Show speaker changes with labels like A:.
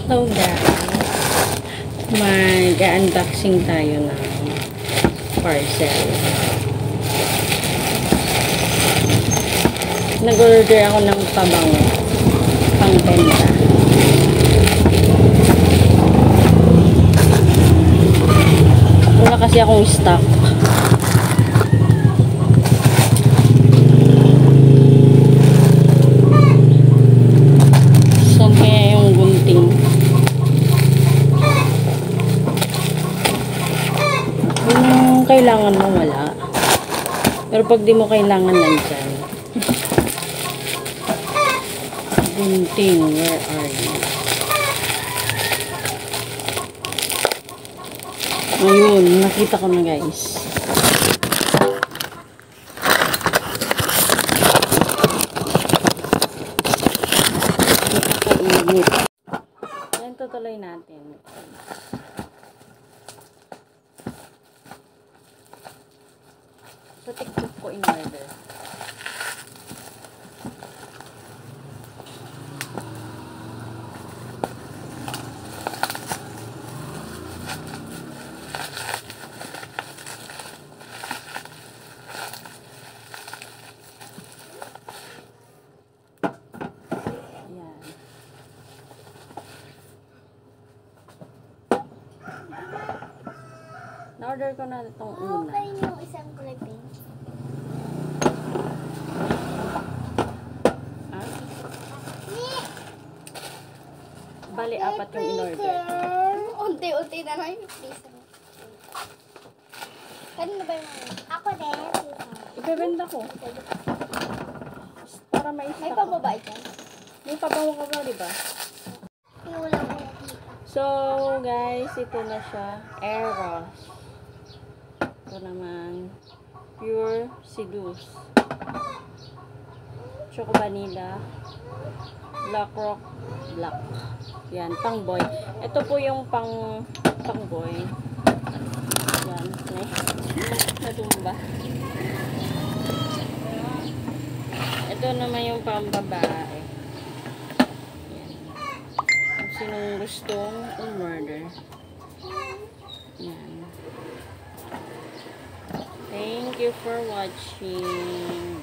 A: Hello guys, mag-unboxing tayo ng parcel. Nag-order ako ng pabango pang-benta. Wala kasi akong stock. So kaya yung gunting. Kung kailangan mo, wala. Pero pag di mo kailangan, nandyan. Gunting, where are you? Ayun, nakita ko na guys. Nakakainit. Yan, tutuloy natin. Sa TikTok ko in order. Yan. Na-order ko na itong una.
B: Okay yung isang clipping.
A: Bali, apat yung in-order.
B: Unti-unti na lang yung piso. Kanina ba yung ako din?
A: Ibebenda ko. Para
B: May
A: ma-stock.
B: pababae dyan?
A: May pabango ka ba, diba?
B: Inulang ko nakita.
A: So, guys, ito na siya. Eros. Ito naman. Pure Seduce. Choco Vanilla. Black Rock Black. Yan, pang boy. Ito po yung pang boy. Yan. Natumba. Ito naman yung pang babae. Yan. Kung sinong gustong umorder. Yan. Thank you for watching.